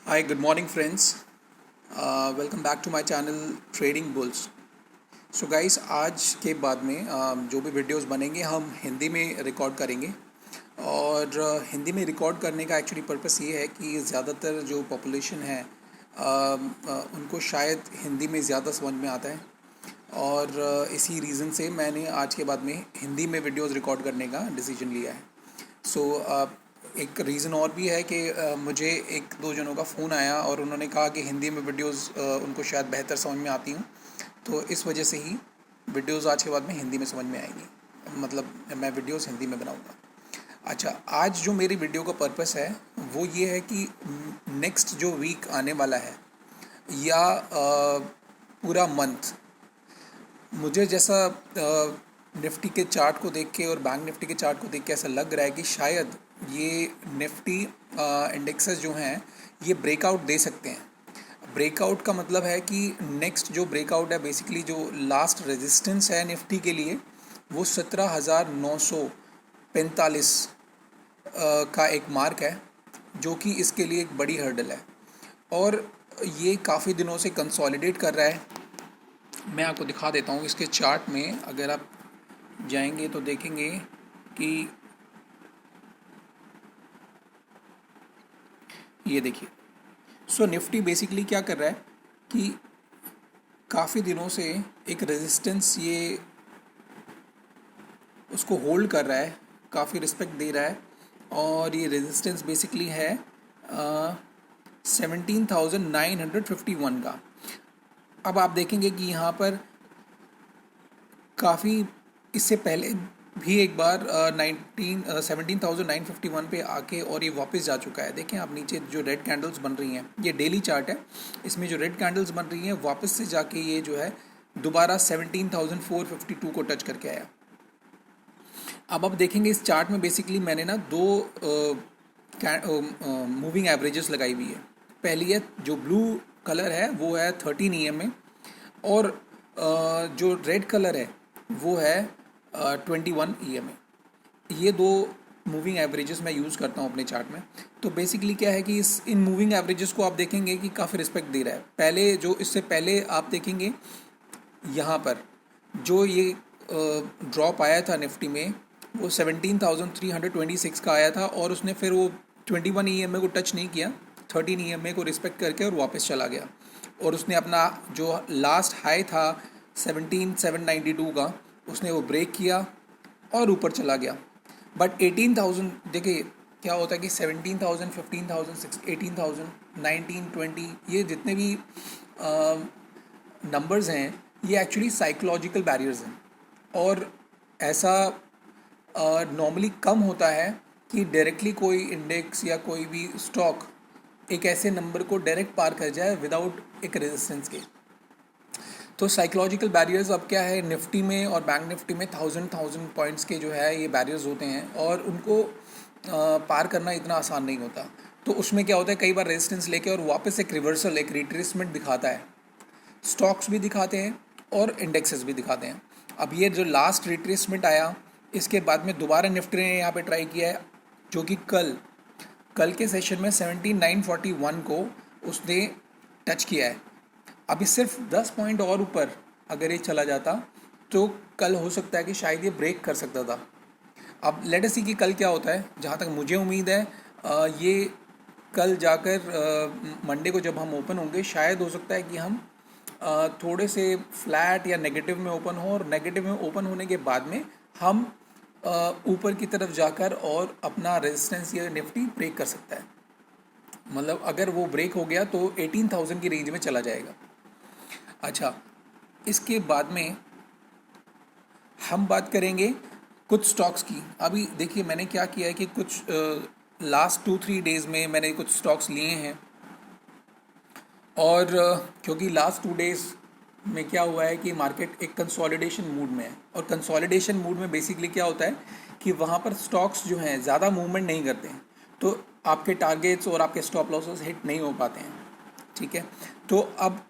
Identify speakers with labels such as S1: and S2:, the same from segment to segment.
S1: Hi, good morning, friends. Welcome back to my channel Trading Bulls. So guys, आज के बाद में जो भी वीडियोस बनेंगे हम हिंदी में रिकॉर्ड करेंगे। और हिंदी में रिकॉर्ड करने का एक्चुअली पर्पस ये है कि ज़्यादातर जो पॉपुलेशन है उनको शायद हिंदी में ज़्यादा समझ में आता है। और इसी रीज़न से मैंने आज के बाद में हिंदी में वीडियोस रिकॉर्ड करने का डिसीजन लिया है। सो एक रीज़न और भी है कि मुझे एक दो जनों का फ़ोन आया और उन्होंने कहा कि हिंदी में वीडियोस उनको शायद बेहतर समझ में आती हूँ, तो इस वजह से ही वीडियोस आज के बाद में हिंदी में समझ में आएंगी। मतलब मैं वीडियोस हिंदी में बनाऊँगा। अच्छा, आज जो मेरी वीडियो का पर्पस है वो ये है कि नेक्स्ट जो वीक आने वाला है या पूरा मंथ, मुझे जैसा निफ्टी के चार्ट को देख के और बैंक निफ्टी के चार्ट को देख के ऐसा लग रहा है कि शायद ये निफ्टी इंडेक्सेस जो हैं ये ब्रेकआउट दे सकते हैं। ब्रेकआउट का मतलब है कि नेक्स्ट जो ब्रेकआउट है, बेसिकली जो लास्ट रेजिस्टेंस है निफ्टी के लिए वो 17,945 का एक मार्क है, जो कि इसके लिए एक बड़ी हर्डल है। और ये काफ़ी दिनों से कंसोलिडेट कर रहा है। मैं आपको दिखा देता हूँ इसके चार्ट में। अगर आप जाएंगे तो देखेंगे कि ये देखिए। सो निफ्टी बेसिकली क्या कर रहा है कि काफ़ी दिनों से एक रेजिस्टेंस ये उसको होल्ड कर रहा है, काफ़ी रिस्पेक्ट दे रहा है। और ये रेजिस्टेंस बेसिकली है 17,951 का। अब आप देखेंगे कि यहाँ पर काफ़ी इससे पहले भी एक बार 17,951 पे आके और ये वापस जा चुका है। देखें आप नीचे जो रेड कैंडल्स बन रही हैं, ये डेली चार्ट है। इसमें जो रेड कैंडल्स बन रही हैं वापस से जाके ये जो है दोबारा 17,452 को टच करके आया। अब आप देखेंगे इस चार्ट में बेसिकली मैंने ना दो मूविंग एवरेजेस लगाई हुई है। पहली है जो ब्लू कलर है वो है 13 EMA, और जो रेड कलर है वो है 21 EMA। ये दो मूविंग एवरेजेस मैं यूज़ करता हूँ अपने चार्ट में। तो बेसिकली क्या है कि इन मूविंग एवरेजेस को आप देखेंगे कि काफ़ी रिस्पेक्ट दे रहा है। पहले जो इससे पहले आप देखेंगे यहाँ पर जो ये ड्रॉप आया था निफ्टी में वो 17,326 का आया था, और उसने फिर वो 21 EMA को टच नहीं किया, 13 EMA को रिस्पेक्ट करके और वापस चला गया। और उसने अपना जो लास्ट हाई था 17,792 का, उसने वो ब्रेक किया और ऊपर चला गया। बट 18,000 देखिए क्या होता है कि 17,000, 15,000, 18,000, 19, 20, ये जितने भी नंबर्स हैं ये एक्चुअली साइकोलॉजिकल बैरियर्स हैं। और ऐसा नॉर्मली कम होता है कि डायरेक्टली कोई इंडेक्स या कोई भी स्टॉक एक ऐसे नंबर को डायरेक्ट पार कर जाए विदाउट एक रेजिस्टेंस के। तो साइकोलॉजिकल बैरियर्स अब क्या है, निफ्टी में और बैंक निफ्टी में 1000 पॉइंट्स के जो है ये बैरियर्स होते हैं, और उनको पार करना इतना आसान नहीं होता। तो उसमें क्या होता है, कई बार रेजिस्टेंस लेके और वापस एक रिवर्सल, एक रिट्रेसमेंट दिखाता है। स्टॉक्स भी दिखाते हैं और इंडेक्सेस भी दिखाते हैं। अब ये जो लास्ट रिट्रेसमेंट आया, इसके बाद में दोबारा निफ्टी ने यहाँ पे ट्राई किया है, जो कि कल के सेशन में 17,941 को उसने टच किया है। अभी सिर्फ 10 पॉइंट और ऊपर अगर ये चला जाता तो कल हो सकता है कि शायद ये ब्रेक कर सकता था। अब लेट अस सी कि कल क्या होता है। जहाँ तक मुझे उम्मीद है ये कल जाकर मंडे को जब हम ओपन होंगे, शायद हो सकता है कि हम थोड़े से फ्लैट या नेगेटिव में ओपन हो, और नेगेटिव में ओपन होने के बाद में हम ऊपर की तरफ जाकर और अपना रेजिस्टेंस या निफ्टी ब्रेक कर सकता है। मतलब अगर वो ब्रेक हो गया तो 18,000 की रेंज में चला जाएगा। अच्छा, इसके बाद में हम बात करेंगे कुछ स्टॉक्स की। अभी देखिए मैंने क्या किया है कि कुछ लास्ट 2-3 डेज़ में मैंने कुछ स्टॉक्स लिए हैं। और क्योंकि लास्ट 2 डेज़ में क्या हुआ है कि मार्केट एक कंसोलिडेशन मूड में है, और कंसोलिडेशन मूड में बेसिकली क्या होता है कि वहाँ पर स्टॉक्स जो हैं ज़्यादा मूवमेंट नहीं करते हैं, तो आपके टारगेट्स और आपके स्टॉप लॉसेस हिट नहीं हो पाते हैं। ठीक है, तो अब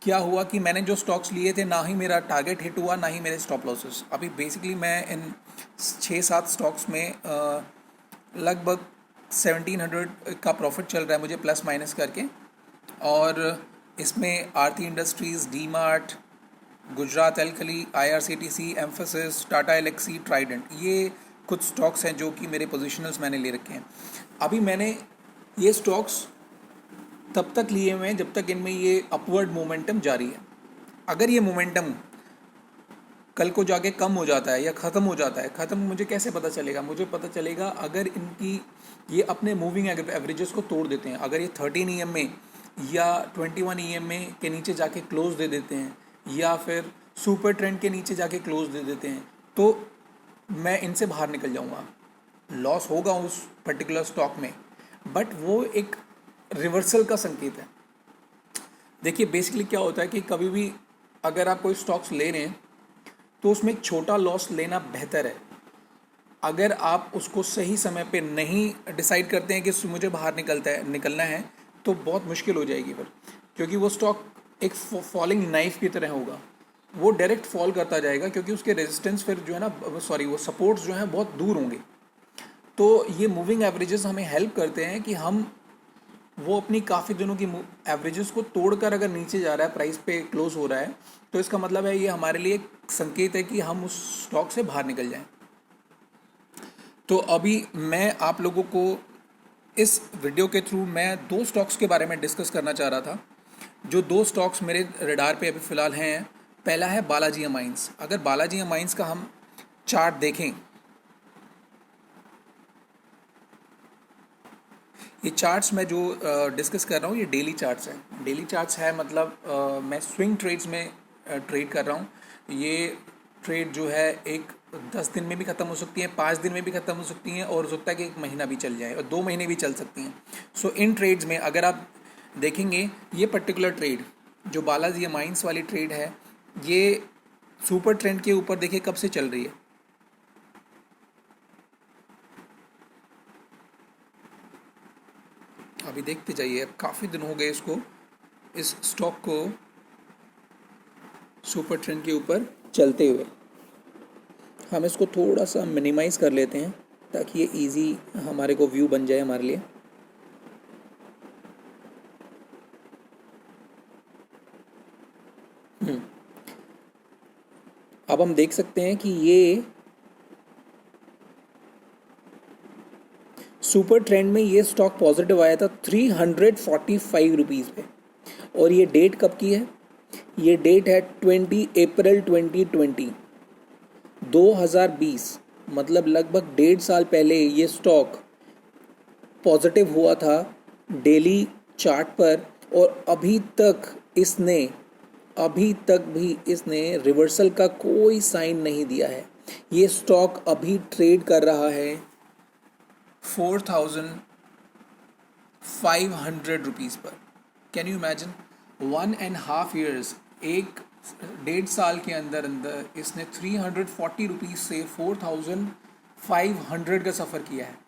S1: क्या हुआ कि मैंने जो स्टॉक्स लिए थे, ना ही मेरा टारगेट हिट हुआ ना ही मेरे स्टॉप लॉसेस। अभी बेसिकली मैं इन 6-7 स्टॉक्स में लगभग 1700 का प्रॉफिट चल रहा है मुझे प्लस माइनस करके। और इसमें Aarti Industries, D Mart, Gujarat Alkali, IRCTC, Mphasis, Tata Elxsi, Trident, ये कुछ स्टॉक्स हैं जो कि मेरे पोजिशनल्स मैंने ले रखे हैं। अभी मैंने ये स्टॉक्स तब तक लिए हुए हैं जब तक इनमें ये अपवर्ड मोमेंटम जारी है। अगर ये मोमेंटम कल को जाके कम हो जाता है या ख़त्म हो जाता है, ख़त्म मुझे कैसे पता चलेगा? मुझे पता चलेगा अगर इनकी ये अपने मूविंग एवरेजेस को तोड़ देते हैं। अगर ये 13 EM में या 21 EM में के नीचे जाके क्लोज दे देते हैं या फिर सुपर ट्रेंड के नीचे जाके क्लोज दे देते हैं, तो मैं इनसे बाहर निकल जाऊंगा। लॉस होगा उस पर्टिकुलर स्टॉक में, बट वो एक रिवर्सल का संकेत है। देखिए बेसिकली क्या होता है कि कभी भी अगर आप कोई स्टॉक्स ले रहे हैं तो उसमें एक छोटा लॉस लेना बेहतर है। अगर आप उसको सही समय पे नहीं डिसाइड करते हैं कि मुझे बाहर निकलना है, तो बहुत मुश्किल हो जाएगी फिर, क्योंकि वो स्टॉक एक फॉलिंग नाइफ की तरह होगा। वो डायरेक्ट फॉल करता जाएगा क्योंकि उसके रेजिस्टेंस फिर जो है ना, सॉरी, वो सपोर्ट्स जो हैं बहुत दूर होंगे। तो ये मूविंग एवरेजेस हमें हेल्प करते हैं कि हम वो अपनी काफ़ी दिनों की एवरेजेस को तोड़कर अगर नीचे जा रहा है, प्राइस पे क्लोज हो रहा है, तो इसका मतलब है ये हमारे लिए एक संकेत है कि हम उस स्टॉक से बाहर निकल जाएं। तो अभी मैं आप लोगों को इस वीडियो के थ्रू मैं 2 स्टॉक्स के बारे में डिस्कस करना चाह रहा था। जो 2 स्टॉक्स मेरे रडार पे अभी फ़िलहाल हैं, पहला है बालाजी अमाइंस। अगर बालाजी अमाइंस का हम चार्ट देखें, ये चार्ट्स मैं जो डिस्कस कर रहा हूँ ये डेली चार्ट्स हैं। डेली चार्ट्स है मतलब मैं स्विंग ट्रेड्स में ट्रेड कर रहा हूँ। ये ट्रेड जो है एक 10 दिन में भी ख़त्म हो सकती है, 5 दिन में भी ख़त्म हो सकती हैं, और हो सकता है कि 1 महीना भी चल जाए और 2 महीने भी चल सकती हैं। सो इन ट्रेड्स में अगर आप देखेंगे, ये पर्टिकुलर ट्रेड जो बालाजी अमाइंस वाली ट्रेड है, ये सुपर ट्रेंड के ऊपर देखिए कब से चल रही है। अभी देखते जाइए, अब काफ़ी दिन हो गए इसको, इस स्टॉक को सुपर ट्रेंड के ऊपर चलते हुए। हम इसको थोड़ा सा मिनिमाइज़ कर लेते हैं ताकि ये इजी हमारे को व्यू बन जाए हमारे लिए। अब हम देख सकते हैं कि ये सुपर ट्रेंड में ये स्टॉक पॉजिटिव आया था 345 रुपीज़ पे, और ये डेट कब की है? ये डेट है 20 अप्रैल 2020, मतलब लगभग 1.5 साल पहले ये स्टॉक पॉजिटिव हुआ था डेली चार्ट पर, और अभी तक भी इसने रिवर्सल का कोई साइन नहीं दिया है। ये स्टॉक अभी ट्रेड कर रहा है 4,500 रुपीज़ पर। Can you imagine? 1.5 ईयर्स, 1.5 साल के अंदर अंदर इसने 340 रुपीज़ से 4,500 का सफ़र किया है।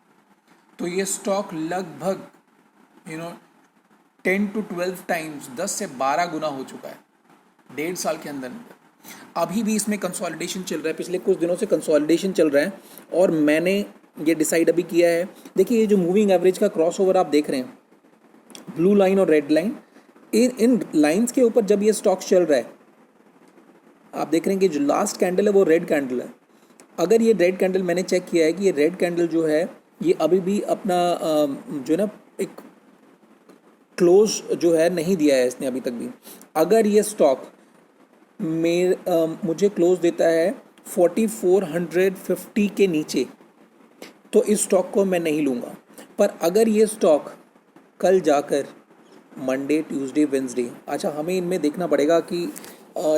S1: तो ये स्टॉक लगभग 10 to 12 टाइम्स, 10 से 12 गुना हो चुका है 1.5 साल के अंदर अंदर। अभी भी इसमें कंसोलिडेशन चल रहा है, पिछले कुछ दिनों से कंसोलिडेशन चल रहा है, और मैंने ये डिसाइड अभी किया है। देखिए ये जो मूविंग एवरेज का क्रॉस ओवर आप देख रहे हैं, ब्लू लाइन और रेड लाइन, इन लाइंस के ऊपर जब ये स्टॉक चल रहा है, आप देख रहे हैं कि जो लास्ट कैंडल है वो रेड कैंडल है। अगर ये रेड कैंडल, मैंने चेक किया है कि ये रेड कैंडल जो है ये अभी भी अपना जो ना एक क्लोज जो है नहीं दिया है इसने अभी तक भी। अगर ये स्टॉक मुझे क्लोज देता है 4450 के नीचे, तो इस स्टॉक को मैं नहीं लूँगा। पर अगर ये स्टॉक कल जाकर मंडे, ट्यूसडे, वेंसडे, अच्छा हमें इनमें देखना पड़ेगा कि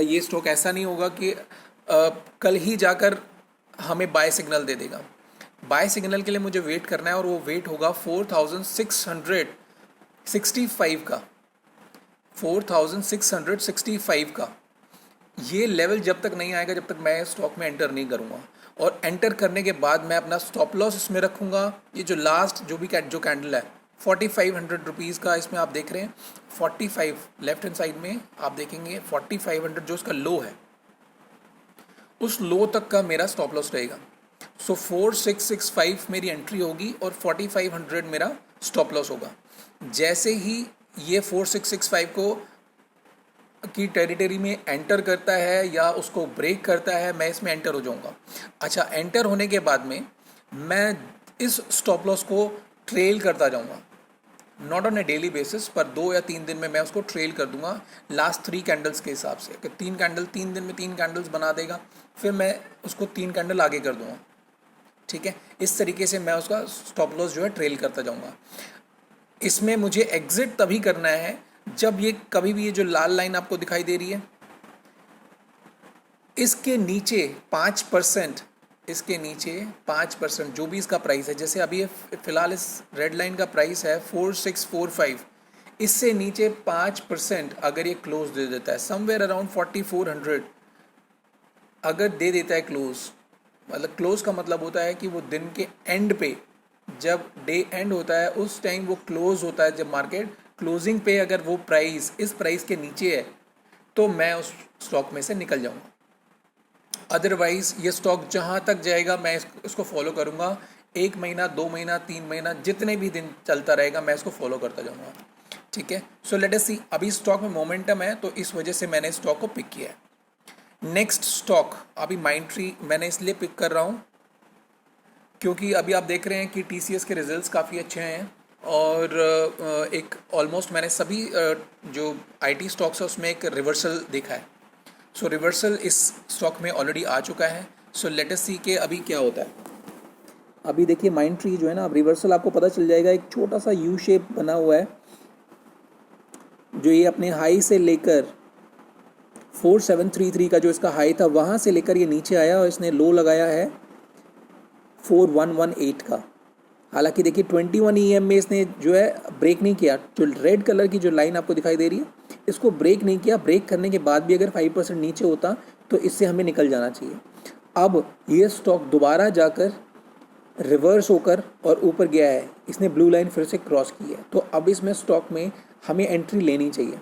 S1: ये स्टॉक ऐसा नहीं होगा कि कल ही जाकर हमें बाय सिग्नल दे देगा। बाय सिग्नल के लिए मुझे वेट करना है, और वो वेट होगा 4665 का, 4665 का। ये लेवल जब तक नहीं आएगा, जब तक मैं स्टॉक में एंटर नहीं करूँगा। और एंटर करने के बाद मैं अपना स्टॉप लॉस इसमें रखूँगा। ये जो लास्ट जो कैंडल है 4500 रुपीज़ का, इसमें आप देख रहे हैं 45 लेफ्ट हैंड साइड में आप देखेंगे 4500 जो उसका लो है, उस लो तक का मेरा स्टॉप लॉस रहेगा। सो 4665 मेरी एंट्री होगी और 4500 मेरा स्टॉप लॉस होगा। जैसे ही ये 4665 को की टेरिटरी में एंटर करता है या उसको ब्रेक करता है, मैं इसमें एंटर हो जाऊंगा। अच्छा, एंटर होने के बाद में मैं इस स्टॉप लॉस को ट्रेल करता जाऊंगा, not on A daily basis, पर 2 या 3 दिन में मैं उसको ट्रेल कर दूंगा लास्ट 3 कैंडल्स के हिसाब से। कि 3 दिन में 3 कैंडल्स बना देगा, फिर मैं उसको 3 कैंडल आगे कर दूंगा। ठीक है, इस तरीके से मैं उसका स्टॉप लॉस जो है ट्रेल करता जाऊंगा। इसमें मुझे एग्जिट तभी करना है जब ये कभी भी ये जो लाल लाइन आपको दिखाई दे रही है, इसके नीचे 5%, इसके नीचे 5% जो भी इसका प्राइस है, जैसे अभी ये फिलहाल इस रेड लाइन का प्राइस है 4645, इससे नीचे 5% अगर ये क्लोज दे देता है समवेयर अराउंड 4400, अगर दे देता है क्लोज, मतलब क्लोज का मतलब होता है कि वो दिन के एंड पे, जब डे एंड होता है उस टाइम वो क्लोज होता है, जब मार्केट क्लोजिंग पे अगर वो प्राइस इस प्राइस के नीचे है तो मैं उस स्टॉक में से निकल जाऊंगा। अदरवाइज ये स्टॉक जहां तक जाएगा मैं इसको फॉलो करूंगा। 1 महीना, 2 महीना, 3 महीना, जितने भी दिन चलता रहेगा मैं इसको फॉलो करता जाऊंगा। ठीक है, सो लेट अस सी। अभी स्टॉक में मोमेंटम है तो इस वजह से मैंने स्टॉक को पिक किया है। नेक्स्ट स्टॉक अभी माइंडट्री मैंने इसलिए पिक कर रहा हूँ क्योंकि अभी आप देख रहे हैं कि TCS के रिजल्ट्स काफ़ी अच्छे हैं और एक ऑलमोस्ट मैंने सभी जो IT स्टॉक्स है उसमें एक रिवर्सल देखा है। सो रिवर्सल इस स्टॉक में ऑलरेडी आ चुका है। सो लेट अस सी के अभी क्या होता है। अभी देखिए माइंडट्री जो है ना, अब रिवर्सल आपको पता चल जाएगा, एक छोटा सा यू शेप बना हुआ है जो ये अपने हाई से लेकर 4733 का जो इसका हाई था वहाँ से लेकर ये नीचे आया और इसने लो लगाया है 4118 का। हालांकि देखिए 21 EM में इसने जो है ब्रेक नहीं किया, जो रेड कलर की जो लाइन आपको दिखाई दे रही है इसको ब्रेक नहीं किया। ब्रेक करने के बाद भी अगर 5% नीचे होता तो इससे हमें निकल जाना चाहिए। अब ये स्टॉक दोबारा जाकर रिवर्स होकर और ऊपर गया है, इसने ब्लू लाइन फिर से क्रॉस की है, तो अब इसमें स्टॉक में हमें एंट्री लेनी चाहिए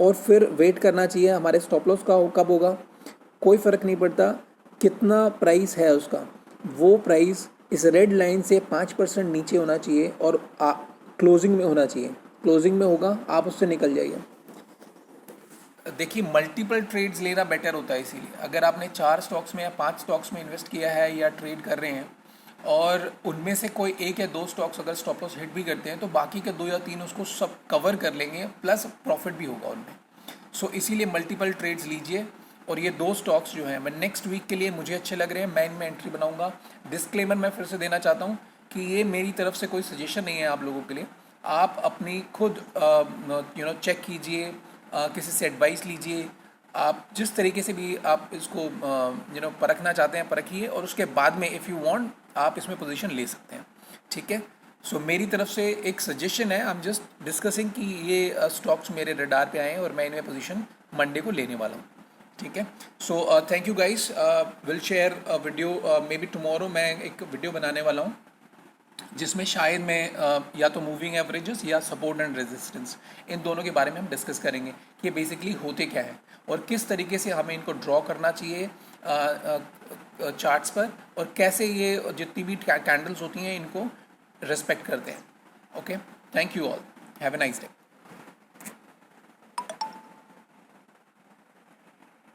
S1: और फिर वेट करना चाहिए हमारे स्टॉप लॉस का कब होगा। कोई फ़र्क नहीं पड़ता कितना प्राइस है उसका, वो प्राइस इस रेड लाइन से 5% नीचे होना चाहिए और क्लोजिंग में होना चाहिए। क्लोजिंग में होगा आप उससे निकल जाइए। देखिए मल्टीपल ट्रेड्स लेना बेटर होता है, इसीलिए अगर आपने 4 स्टॉक्स में या 5 स्टॉक्स में इन्वेस्ट किया है या ट्रेड कर रहे हैं और उनमें से कोई 1 या 2 स्टॉक्स अगर स्टॉप लॉस हिट भी करते हैं तो बाकी के 2 या 3 उसको सब कवर कर लेंगे, प्लस प्रॉफिट भी होगा उनमें। सो इसीलिए मल्टीपल ट्रेड्स लीजिए। और ये 2 स्टॉक्स जो हैं मैं नेक्स्ट वीक के लिए मुझे अच्छे लग रहे हैं, मैं इनमें एंट्री बनाऊंगा। डिस्क्लेमर मैं फिर से देना चाहता हूँ कि ये मेरी तरफ से कोई सजेशन नहीं है आप लोगों के लिए। आप अपनी खुद चेक कीजिए, किसी से एडवाइस लीजिए, आप जिस तरीके से भी आप इसको परखना चाहते हैं परखिए और उसके बाद में इफ़ यू वांट आप इसमें पोजीशन ले सकते हैं। ठीक है, सो मेरी तरफ से एक सजेशन है, आई एम जस्ट डिस्कसिंग कि ये स्टॉक्स मेरे रडार पे आए हैं और मैं इनमें पोजीशन मंडे को लेने वाला हूँ। ठीक है, so thank you guys, will share video may be tomorrow. मैं एक वीडियो बनाने वाला हूँ जिसमें शायद मैं या तो मूविंग एवरेजेस या सपोर्ट एंड रेजिस्टेंस, इन दोनों के बारे में हम डिस्कस करेंगे कि ये बेसिकली होते क्या है और किस तरीके से हमें इनको ड्रॉ करना चाहिए चार्ट्स पर, और कैसे ये जितनी भी कैंडल्स होती हैं इनको रिस्पेक्ट करते हैं। Okay, thank you all, have a nice day.